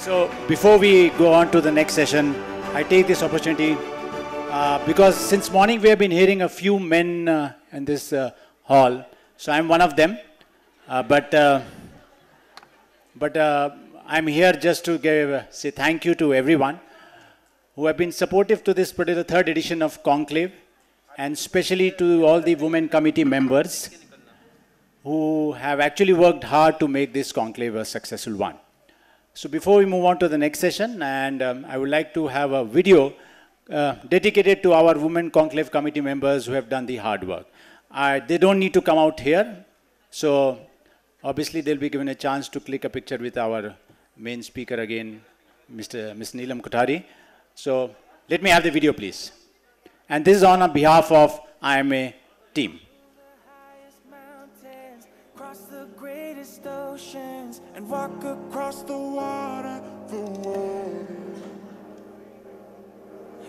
So before we go on to the next session, I take this opportunity because since morning we have been hearing a few men in this hall. So I'm one of them, but I'm here just to say thank you to everyone who have been supportive to this particular third edition of Conclave, and especially to all the women committee members who have actually worked hard to make this conclave a successful one. So before we move on to the next session, and I would like to have a video dedicated to our women conclave committee members who have done the hard work. They don't need to come out here, so obviously they'll be given a chance to click a picture with our main speaker again, Ms. Neelam Kothari. So let me have the video, please. And this is on behalf of IMA team. Oceans and walk across the water,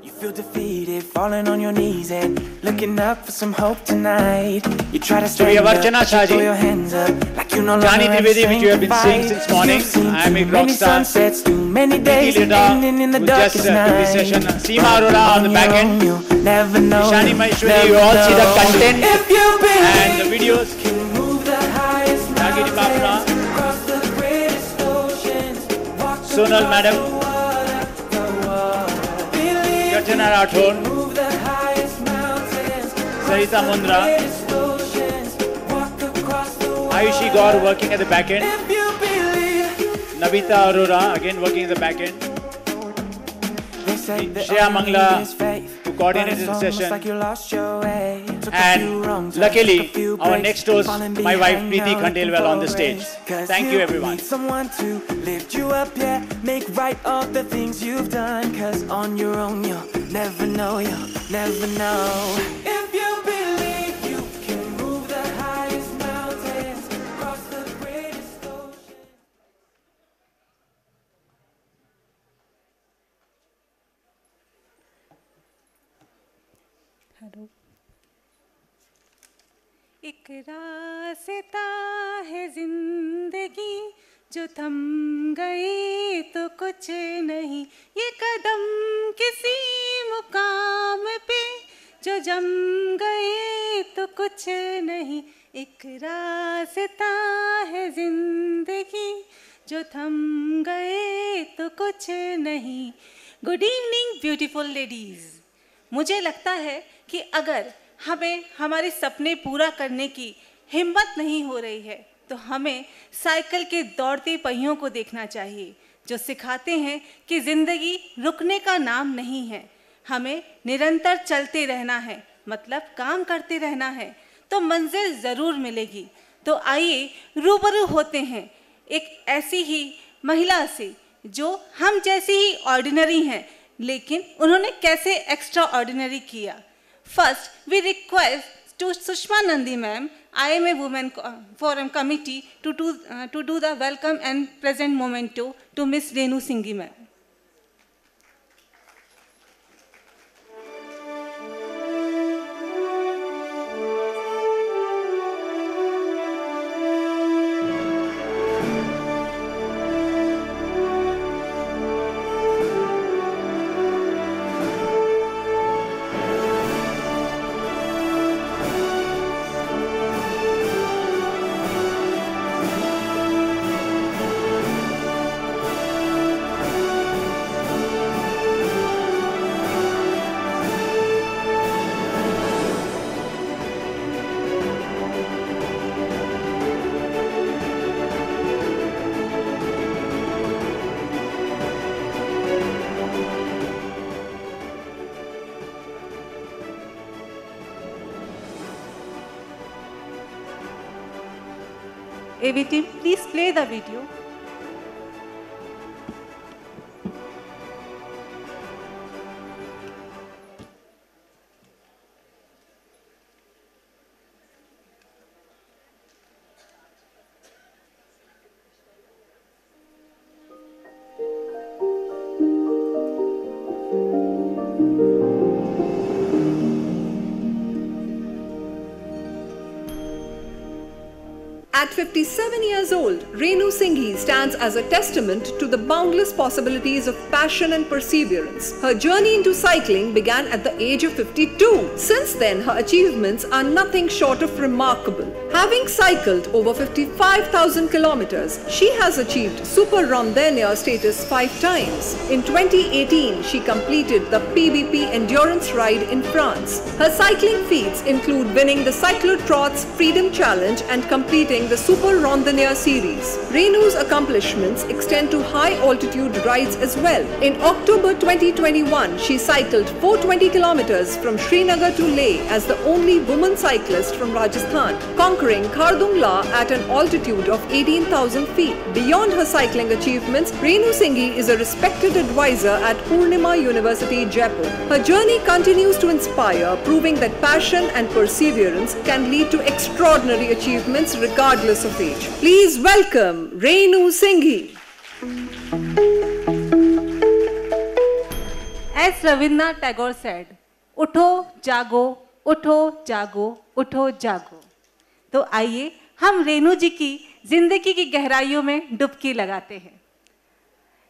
You feel defeated, falling on your knees and looking up for some hope tonight. You try to stand up, throw your hands up like you no longer have Trivedi, which you have been seeing since morning. I am a rock star. Sunsets, too many days ending in the darkest night. Seema Arora on the back end. Never know. Shani Maheshwari, you all see the content if you and the videos. Nagini Papna, Sonal Madam, Garjana Rathod, Sarita Mundra, Ayushi Gaur working at the back end, Navita Arora again working at the back end, Shreya Mangla who coordinated the session, and luckily our next host, my wife Preeti Khandelwal on the stage. Thank you everyone. Someone to lift you up, yeah, make right all the things you've done, cause on your own you'll never know, you'll never know. If you believe you can move the highest mountains, cross the greatest ocean. Hello. एक रास्ता है जिंदगी जो थम गए तो कुछ नहीं, ये कदम किसी मुकाम पे जो जम गए तो कुछ नहीं, एक रास्ता है जिंदगी जो थम गए तो कुछ नहीं. Good evening beautiful ladies. मुझे लगता है कि अगर हमें हमारे सपने पूरा करने की हिम्मत नहीं हो रही है तो हमें साइकिल के दौड़ते पहियों को देखना चाहिए, जो सिखाते हैं कि ज़िंदगी रुकने का नाम नहीं है, हमें निरंतर चलते रहना है, मतलब काम करते रहना है, तो मंजिल ज़रूर मिलेगी. तो आइए रूबरू होते हैं एक ऐसी ही महिला से जो हम जैसी ही ऑर्डिनरी हैं, लेकिन उन्होंने कैसे एक्स्ट्रा ऑर्डिनरी किया. First, we request to Sushma Nandi ma'am, IMA Women Forum Committee to do the welcome and present memento to Miss Renu Singhi ma'am. AV team, please play the video. At 57 years old, Renu Singhi stands as a testament to the boundless possibilities of passion and perseverance. Her journey into cycling began at the age of 52. Since then, her achievements are nothing short of remarkable. Having cycled over 55,000 kilometers, she has achieved Super Randonneur status 5 times. In 2018, she completed the PBP endurance ride in France. Her cycling feats include winning the Cyclotrots Freedom Challenge and completing the Super Randonneur series. Renu's accomplishments extend to high altitude rides as well. In October 2021, she cycled 420 kilometers from Srinagar to Leh as the only woman cyclist from Rajasthan, conquering Khardungla at an altitude of 18,000 feet. Beyond her cycling achievements, Renu Singhi is a respected advisor at Purnima University, Jaipur. Her journey continues to inspire, proving that passion and perseverance can lead to extraordinary achievements regardless of age. Please welcome Renu Singhi. As Rabindranath Tagore said, उठो जागो, उठो जागो, उठो जागो। तो आइए हम रेनू जी की जिंदगी की गहराइयों में डुबकी लगाते हैं।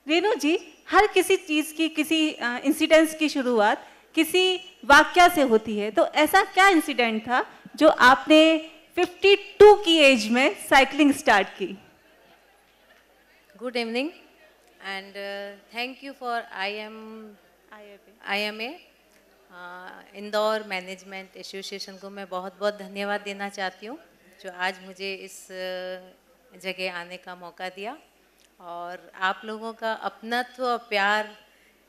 रेनू जी, हर किसी चीज़ की, किसी इंसिडेंट्स की शुरुआत किसी वाक्या से होती है, तो ऐसा क्या इंसिडेंट था जो आपने 52 की एज में साइकिलिंग स्टार्ट की? Good evening and thank you for IMA Indore management association को मैं बहुत बहुत धन्यवाद देना चाहती हूँ जो आज मुझे इस जगह आने का मौका दिया, और आप लोगों का अपनत्व और प्यार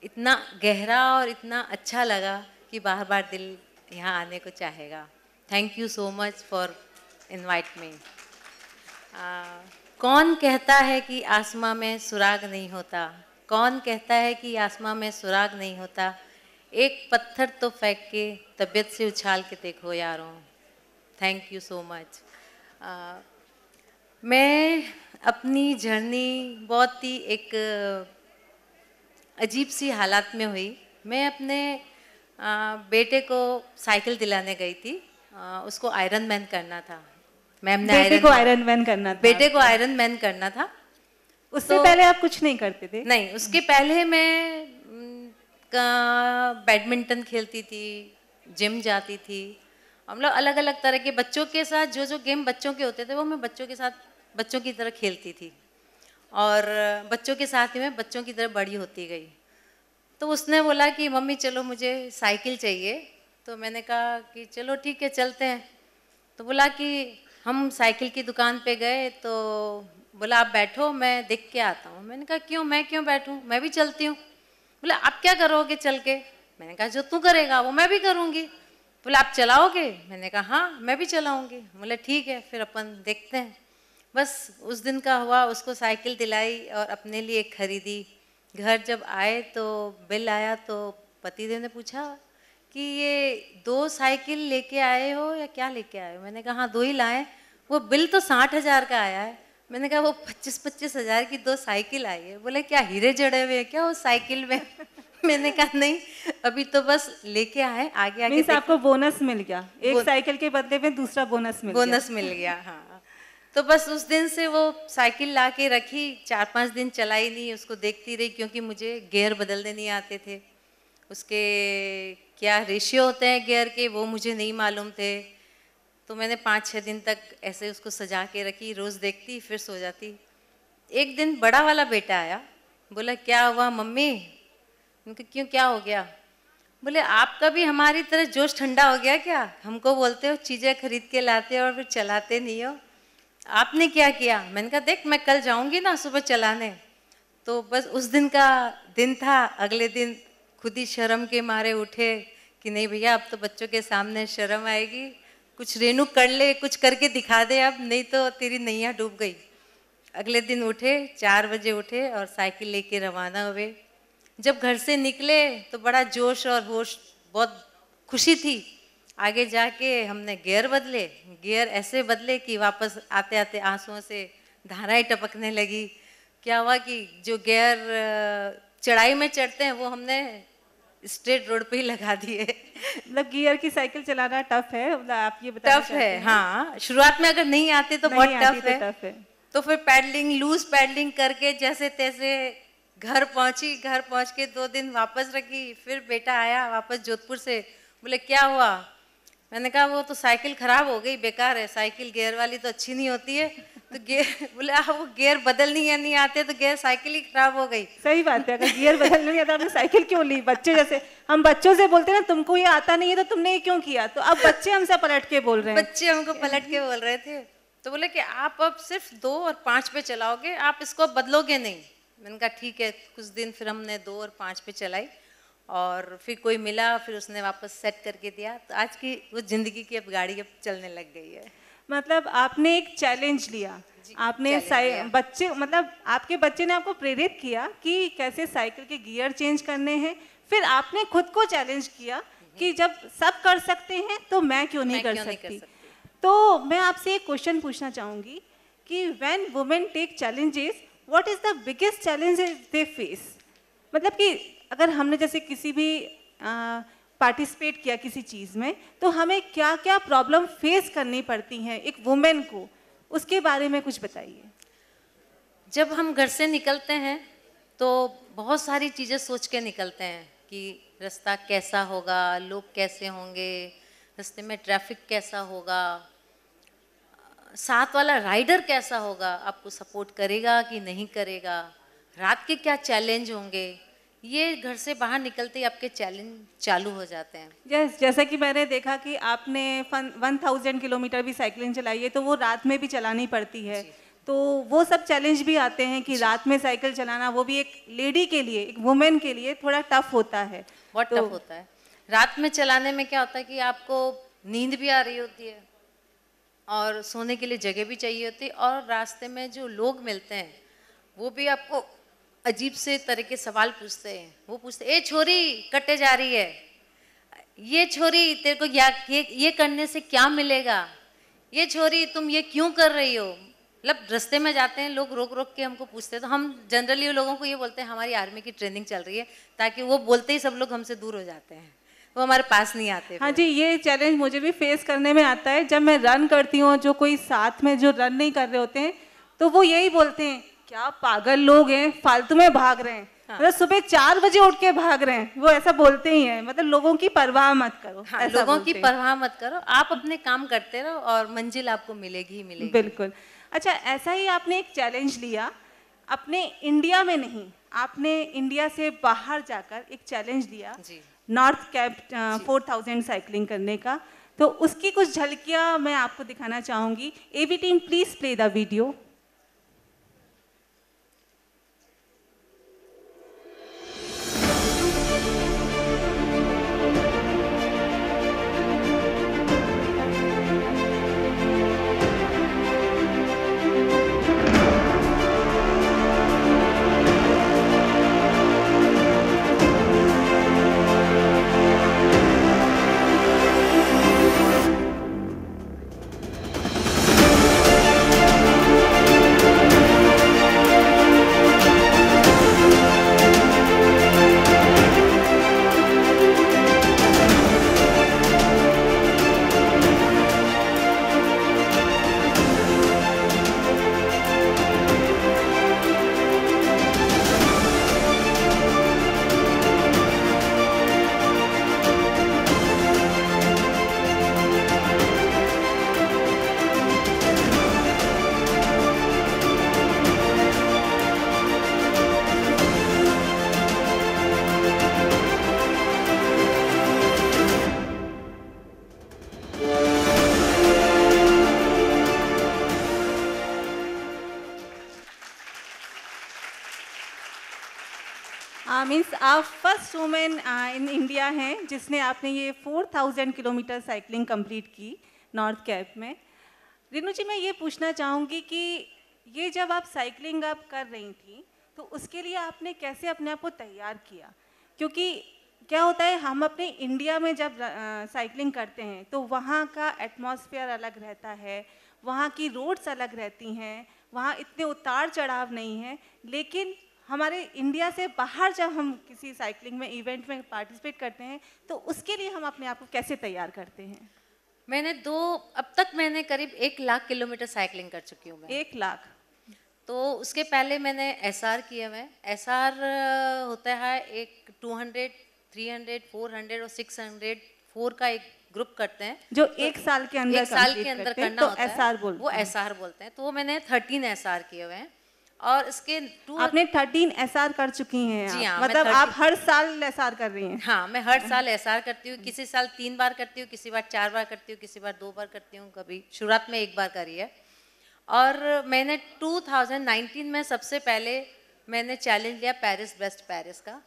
इतना गहरा और इतना अच्छा लगा कि बार बार दिल यहाँ आने को चाहेगा। Thank you so much for invite me. कौन कहता है कि आसमां में सुराग नहीं होता? कौन कहता है कि आसमां में सुराग नहीं होता? एक पत्थर तो फेंक के तबीयत से उछाल के देखो यारों। Thank you so much. मैं अपनी जर्नी बहुत ही एक अजीब सी हालात में हुई। मैं अपने बेटे को साइकिल दिलाने गई थी, उसको आयरन मैन करना था। मैम ने बेटे को आयरन मैन करना था? बेटे को आयरन मैन करना था। उससे पहले आप कुछ नहीं करते थे? नहीं, उसके पहले मैं बैडमिंटन खेलती थी, जिम जाती थी, हम लोग अलग अलग तरह के बच्चों के साथ जो जो गेम बच्चों के होते थे वो मैं बच्चों के साथ बच्चों की तरह खेलती थी, और बच्चों के साथ ही मैं बच्चों की तरह बड़ी होती गई। तो उसने बोला कि मम्मी चलो मुझे साइकिल चाहिए, तो मैंने कहा कि चलो ठीक है चलते हैं। तो बोला कि हम साइकिल की दुकान पे गए, तो बोला आप बैठो मैं देख के आता हूँ। मैंने कहा क्यों, मैं क्यों बैठूँ, मैं भी चलती हूँ। बोला आप क्या करोगे चल के? मैंने कहा जो तू करेगा वो मैं भी करूँगी। बोला आप चलाओगे? मैंने कहा हाँ मैं भी चलाऊँगी। बोले ठीक है फिर अपन देखते हैं। बस उस दिन का हुआ, उसको साइकिल दिलाई और अपने लिए खरीदी। घर जब आए तो बिल आया, तो पतिदेव ने पूछा कि ये 2 साइकिल लेके आए हो या क्या लेके आए हो? मैंने कहा हाँ 2 ही लाए। वो बिल तो 60,000 का आया है। मैंने कहा वो 25,000 की 2 साइकिल आई है। बोले क्या हीरे जड़े हुए हैं क्या उस साइकिल में? मैंने कहा नहीं, अभी तो बस लेके आए, आगे आगे आपको बोनस मिल गया, एक साइकिल के बदले में दूसरा बोनस मिल गया। हाँ, तो बस उस दिन से वो साइकिल ला के रखी, 4-5 दिन चलाई नहीं, उसको देखती रही, क्योंकि मुझे गियर बदलने नहीं आते थे, उसके क्या रेशियो होते हैं गियर के वो मुझे नहीं मालूम थे। तो मैंने 5-6 दिन तक ऐसे उसको सजा के रखी, रोज़ देखती फिर सो जाती। एक दिन बड़ा वाला बेटा आया, बोला क्या हुआ मम्मी? उनका क्यों, क्या हो गया? बोले आपका भी हमारी तरह जोश ठंडा हो गया क्या? हमको बोलते हो चीज़ें खरीद के लाते हो और फिर चलाते नहीं हो, आपने क्या किया? मैंने कहा देख मैं कल जाऊंगी ना सुबह चलाने। तो बस उस दिन का दिन था। अगले दिन खुद ही शर्म के मारे उठे कि नहीं भैया अब तो बच्चों के सामने शर्म आएगी, कुछ रेनू कर ले, कुछ करके दिखा दे अब, नहीं तो तेरी नैया डूब गई। अगले दिन उठे, 4 बजे उठे और साइकिल लेके रवाना हुए। जब घर से निकले तो बड़ा जोश और होश, बहुत खुशी थी। आगे जाके हमने गियर बदले, गियर ऐसे बदले कि वापस आते आते आंसुओं से धाराएं टपकने लगी। क्या हुआ कि जो गियर चढ़ाई में चढ़ते हैं वो हमने स्ट्रेट रोड पे ही लगा दिए। मतलब गियर की साइकिल चलाना टफ है, मतलब आप ये बताना टफ चाहते है, हैं? हाँ, शुरुआत में अगर नहीं आते तो बहुत टफ है। तो फिर पैडलिंग, लूज पैडलिंग करके जैसे तैसे घर पहुंची। घर पहुंच के 2 दिन वापस रखी। फिर बेटा आया वापस जोधपुर से, बोले क्या हुआ? मैंने कहा वो तो साइकिल खराब हो गई, बेकार है साइकिल, गियर वाली तो अच्छी नहीं होती है। तो गियर बोले वो गियर बदलनी है, नहीं आते तो गियर साइकिल ही खराब हो गई। सही बात है, अगर गियर बदलना नहीं आता आपने साइकिल क्यों ली? बच्चे जैसे हम बच्चों से बोलते हैं ना तुमको ये आता नहीं है तो तुमने ये क्यों किया, तो अब बच्चे हमसे पलट के बोल रहे हैं। बच्चे हमको पलट के बोल रहे थे। तो बोले कि आप अब सिर्फ 2 और 5 पे चलाओगे, आप इसको बदलोगे नहीं। मैंने कहा ठीक है। कुछ दिन फिर हमने 2 और 5 पे चलाई और फिर कोई मिला, फिर उसने वापस सेट करके दिया। तो आज की वो जिंदगी की अब गाड़ी अब चलने लग गई है। मतलब आपने एक चैलेंज लिया, आपने बच्चे मतलब आपके बच्चे ने आपको प्रेरित किया कि कैसे साइकिल के गियर चेंज करने हैं, फिर आपने खुद को चैलेंज किया कि जब सब कर सकते हैं तो मैं क्यों नहीं कर सकती। तो मैं आपसे एक क्वेश्चन पूछना चाहूँगी कि when women take challenges, what is the biggest challenges they face? मतलब कि अगर हमने जैसे किसी भी पार्टिसिपेट किया किसी चीज़ में, तो हमें क्या क्या प्रॉब्लम फेस करनी पड़ती हैं एक वुमेन को, उसके बारे में कुछ बताइए। जब हम घर से निकलते हैं तो बहुत सारी चीज़ें सोच के निकलते हैं कि रास्ता कैसा होगा, लोग कैसे होंगे, रास्ते में ट्रैफिक कैसा होगा, साथ वाला राइडर कैसा होगा, आपको सपोर्ट करेगा कि नहीं करेगा, रात के क्या चैलेंज होंगे। ये घर से बाहर निकलते ही आपके चैलेंज चालू हो जाते हैं। जैसा कि मैंने देखा कि आपने 1000 किलोमीटर भी साइकिलिंग चलाई है, तो वो रात में भी चलानी पड़ती है, तो वो सब चैलेंज भी आते हैं कि रात में साइकिल चलाना, वो भी एक लेडी के लिए, एक वुमेन के लिए थोड़ा टफ होता है। बहुत टफ होता है। रात में चलाने में क्या होता है कि आपको नींद भी आ रही होती है और सोने के लिए जगह भी चाहिए होती है, और रास्ते में जो लोग मिलते हैं वो भी आपको अजीब से तरह के सवाल पूछते हैं। वो पूछते, ए छोरी कटे जा रही है, ये छोरी तेरे को ये करने से क्या मिलेगा, ये छोरी तुम ये क्यों कर रही हो। मतलब रास्ते में जाते हैं लोग, रोक रोक के हमको पूछते हैं, तो हम जनरली लोगों को ये बोलते हैं हमारी आर्मी की ट्रेनिंग चल रही है, ताकि वो बोलते ही सब लोग हमसे दूर हो जाते हैं, वो हमारे पास नहीं आते। हाँ जी, ये चैलेंज मुझे भी फेस करने में आता है। जब मैं रन करती हूँ, जो कोई साथ में जो रन नहीं कर रहे होते हैं, तो वो यही बोलते हैं क्या पागल लोग हैं, फालतू में भाग रहे हैं। हाँ। मतलब सुबह 4 बजे उठ के भाग रहे हैं, वो ऐसा बोलते ही हैं। मतलब लोगों की परवाह मत करो। हाँ, लोगों की परवाह मत करो, आप अपने काम करते रहो और मंजिल आपको मिलेगी ही मिलेगी। बिल्कुल। अच्छा, ऐसा ही आपने एक चैलेंज लिया, अपने इंडिया में नहीं, आपने इंडिया से बाहर जाकर एक चैलेंज लिया नॉर्थ कैप 4000 साइकिलिंग करने का। तो उसकी कुछ झलकियाँ मैं आपको दिखाना चाहूँगी। AV team please play the video. Means आप फर्स्ट वुमेन इन इंडिया हैं जिसने आपने ये 4000 किलोमीटर साइकिलिंग कंप्लीट की नॉर्थ कैप में। रेनू जी, मैं ये पूछना चाहूँगी कि ये जब आप साइकिलिंग आप कर रही थी, तो उसके लिए आपने कैसे अपने आप को तैयार किया? क्योंकि क्या होता है, हम अपने इंडिया में जब साइकिलिंग करते हैं तो वहाँ का एटमॉस्फेयर अलग रहता है, वहाँ की रोड्स अलग रहती हैं, वहाँ इतने उतार चढ़ाव नहीं हैं, लेकिन हमारे इंडिया से बाहर जब हम किसी साइकिलिंग में इवेंट में पार्टिसिपेट करते हैं तो उसके लिए हम अपने आप को कैसे तैयार करते हैं? अब तक मैंने करीब 1 लाख किलोमीटर साइकिलिंग कर चुकी हूँ मैं। 1 लाख। तो उसके पहले मैंने एसआर किया हुआ है। एसआर होता है एक 200, 300, 400 और 604 का एक ग्रुप करते हैं जो एक साल के अंदर करना तो होता एसआर है, बोलते वो हैं। एसआर बोलते हैं। तो वो मैंने 13 एसआर किए हुए हैं और इसके आपने 13 एसआर कर चुकी हैं? जी हाँ, मतलब आप हर साल एसआर कर रही हैं? हाँ, मैं हर साल एसआर करती हूँ। किसी साल 3 बार करती हूँ, किसी बार 4 बार करती हूँ, किसी बार 2 बार करती हूँ, कभी शुरुआत में 1 बार करी है। और मैंने 2019 में सबसे पहले मैंने चैलेंज लिया पेरिस ब्रेस्ट पेरिस का।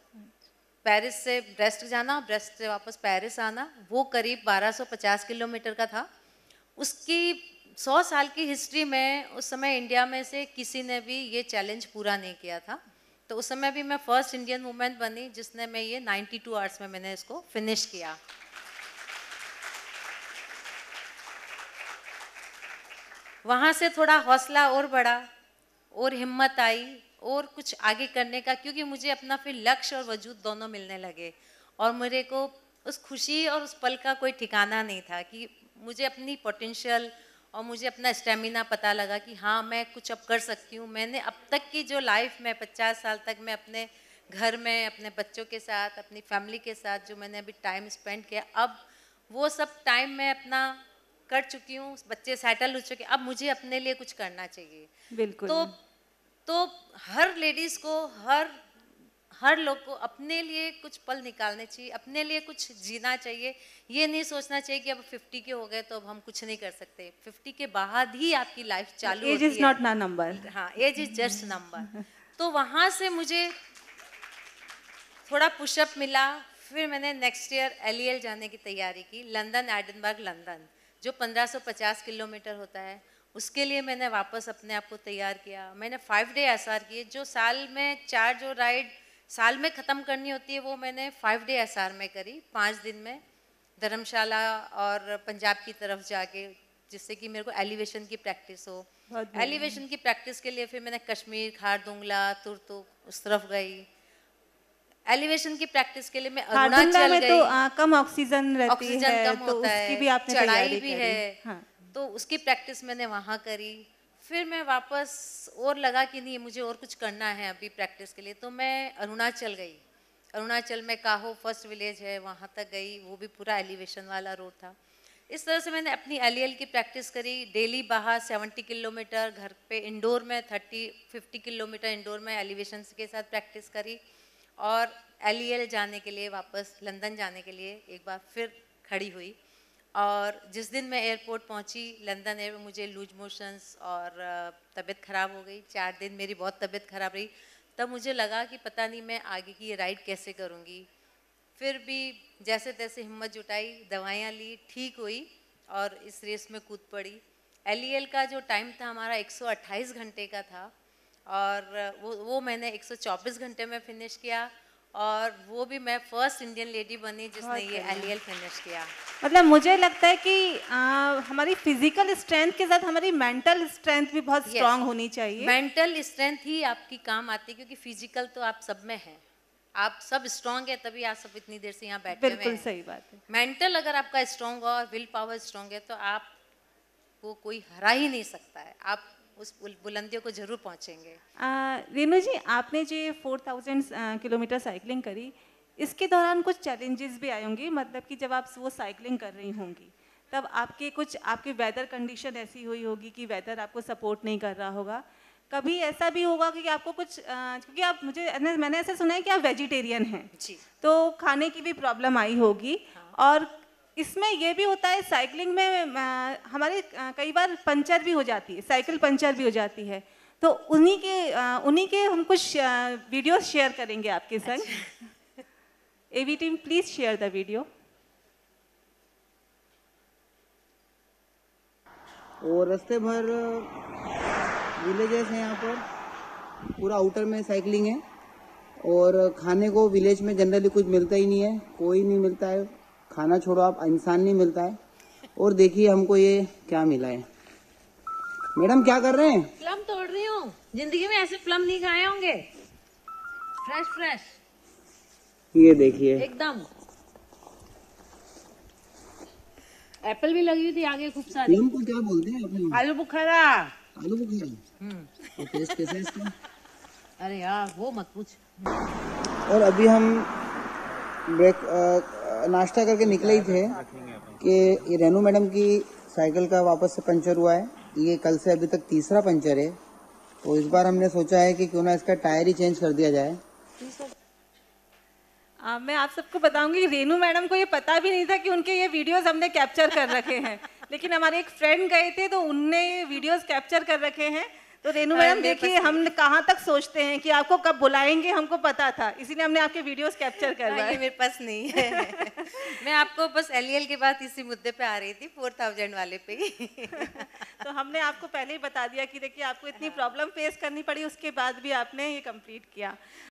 पेरिस से ब्रेस्ट जाना, ब्रेस्ट से वापस पेरिस आना, वो करीब 1250 किलोमीटर का था। उसकी 100 साल की हिस्ट्री में उस समय इंडिया में से किसी ने भी ये चैलेंज पूरा नहीं किया था। तो उस समय भी मैं फर्स्ट इंडियन वुमेन बनी जिसने मैं ये 92 आवर्स में मैंने इसको फिनिश किया। वहाँ से थोड़ा हौसला और बढ़ा और हिम्मत आई और कुछ आगे करने का, क्योंकि मुझे अपना फिर लक्ष्य और वजूद दोनों मिलने लगे और मेरे को उस खुशी और उस पल का कोई ठिकाना नहीं था कि मुझे अपनी पोटेंशियल और मुझे अपना स्टेमिना पता लगा कि हाँ मैं कुछ अब कर सकती हूँ। मैंने अब तक की जो लाइफ में 50 साल तक मैं अपने घर में अपने बच्चों के साथ अपनी फैमिली के साथ जो मैंने अभी टाइम स्पेंड किया, अब वो सब टाइम मैं अपना कर चुकी हूँ। बच्चे सेटल हो चुके, अब मुझे अपने लिए कुछ करना चाहिए। बिल्कुल। तो हर लेडीज़ को हर लोग को अपने लिए कुछ पल निकालने चाहिए, अपने लिए कुछ जीना चाहिए। ये नहीं सोचना चाहिए कि अब 50 के हो गए तो अब हम कुछ नहीं कर सकते। 50 के बाद ही आपकी लाइफ चालू होती है। Age is not a number. हाँ, एज इज जस्ट नंबर। तो वहाँ से मुझे थोड़ा पुशअप मिला। फिर मैंने नेक्स्ट ईयर LEL जाने की तैयारी की, लंदन एडिनबर्ग लंदन, जो 1550 किलोमीटर होता है। उसके लिए मैंने वापस अपने आप को तैयार किया। मैंने 5 डे एसआर किए। जो साल में 4 जो राइड साल में ख़त्म करनी होती है वो मैंने 5 डे एसआर में करी, 5 दिन में धर्मशाला और पंजाब की तरफ जाके, जिससे कि मेरे को एलिवेशन की प्रैक्टिस हो। एलिवेशन की प्रैक्टिस के लिए फिर मैंने कश्मीर, खारदुंगला, तुर्तुक उस तरफ गई। एलिवेशन की प्रैक्टिस के लिए मैं अरुणाचल गई। तो कम ऑक्सीजन रहती ऑक्सीजन है, कम तो होता उसकी है, भी आपने चढ़ाई भी है। हाँ। तो उसकी प्रैक्टिस मैंने वहाँ करी। फिर मैं वापस और लगा कि नहीं मुझे और कुछ करना है अभी प्रैक्टिस के लिए, तो मैं अरुणाचल गई। अरुणाचल में काहो फर्स्ट विलेज है, वहाँ तक गई। वो भी पूरा एलिवेशन वाला रोड था। इस तरह से मैंने अपनी LEL की प्रैक्टिस करी। डेली बाहर 70 किलोमीटर, घर पे इंडोर में 30-50 किलोमीटर इंडोर में एलिवेशन के साथ प्रैक्टिस करी। और LEL जाने के लिए वापस लंदन जाने के लिए एक बार फिर खड़ी हुई। और जिस दिन मैं एयरपोर्ट पहुंची लंदन एयर, मुझे लूज मोशंस और तबीयत ख़राब हो गई। 4 दिन मेरी बहुत तबीयत ख़राब रही। तब मुझे लगा कि पता नहीं मैं आगे की ये राइड कैसे करूंगी। फिर भी जैसे तैसे हिम्मत जुटाई, दवाइयाँ ली, ठीक हुई और इस रेस में कूद पड़ी। LEL का जो टाइम था हमारा 128 घंटे का था और वो मैंने 124 घंटे में फिनिश किया। और वो भी मैं फर्स्ट इंडियन लेडी बनी जिसने ये LEL फिनिश किया। मतलब मुझे लगता है कि हमारी फिजिकल स्ट्रेंथ के साथ हमारी मेंटल स्ट्रेंथ भी बहुत स्ट्रांग होनी चाहिए। मेंटल स्ट्रेंथ ही आपकी काम आती है, क्योंकि फिजिकल तो आप सब में है। आप सब स्ट्रांग है तभी आप सब इतनी देर से यहाँ बैठे हुए हैं। बिल्कुल सही बात है। मेंटल अगर आपका स्ट्रांग और विल पावर स्ट्रांग है तो आपको कोई हरा ही नहीं सकता है। आप उस बुलंदियों को जरूर पहुंचेंगे। रेनू जी, आपने जो 4000 किलोमीटर साइकिलिंग करी, इसके दौरान कुछ चैलेंजेस भी आए होंगे। मतलब कि जब आप वो साइकिलिंग कर रही होंगी तब आपके वेदर कंडीशन ऐसी हुई होगी कि वेदर आपको सपोर्ट नहीं कर रहा होगा। कभी ऐसा भी होगा कि आपको कुछ क्योंकि मैंने ऐसा सुना है कि आप वेजिटेरियन हैं जी, तो खाने की भी प्रॉब्लम आई होगी। हाँ। और इसमें ये भी होता है साइकिलिंग में हमारे कई बार पंचर भी हो जाती है, साइकिल पंचर भी हो जाती है। तो उन्हीं के हम कुछ वीडियो शेयर करेंगे आपके संग। AV team please share the video. और रास्ते भर विलेजेस हैं, यहाँ पर पूरा आउटर में साइकिलिंग है। और खाने को विलेज में जनरली कुछ मिलता ही नहीं है, कोई नहीं मिलता है। खाना छोड़ो, आप इंसान नहीं मिलता है। और देखिए हमको ये क्या मिला है। मैडम क्या कर रहे हैं? प्लम तोड़ रही हूँ। जिंदगी में ऐसे प्लम नहीं खाए होंगे। फ्रेश फ्रेश ये देखिए एकदम। एप्पल भी लगी हुई थी आगे खूब सारी। प्लम को क्या बोलते हैं अपने? आलू बुखारा। आलू बुखारा। तो टेस्ट कैसा है इसका? अरे यार वो मत पूछ। और अभी हम नाश्ता करके निकले ही थे कि ये रेनू मैडम की साइकिल का वापस से पंचर हुआ है। ये कल से अभी तक तीसरा पंचर है, तो इस बार हमने सोचा है कि क्यों ना इसका टायर ही चेंज कर दिया जाए। मैं आप सबको बताऊंगी, रेनू मैडम को ये पता भी नहीं था कि उनके ये वीडियोस हमने कैप्चर कर रखे हैं, लेकिन हमारे एक फ्रेंड गए थे तो उनने ये वीडियोस कैप्चर कर रखे हैं। तो रेनू मैडम देखिए हम कहाँ तक सोचते हैं कि आपको कब बुलाएंगे, हमको पता था, इसीलिए हमने आपके वीडियोस कैप्चर करवाए। ये मेरे पास नहीं है। मैं आपको बस एलईएल के बाद इसी मुद्दे पे आ रही थी, 4000 वाले पे ही। तो हमने आपको पहले ही बता दिया कि देखिए आपको इतनी प्रॉब्लम फेस करनी पड़ी, उसके बाद भी आपने ये कंप्लीट किया।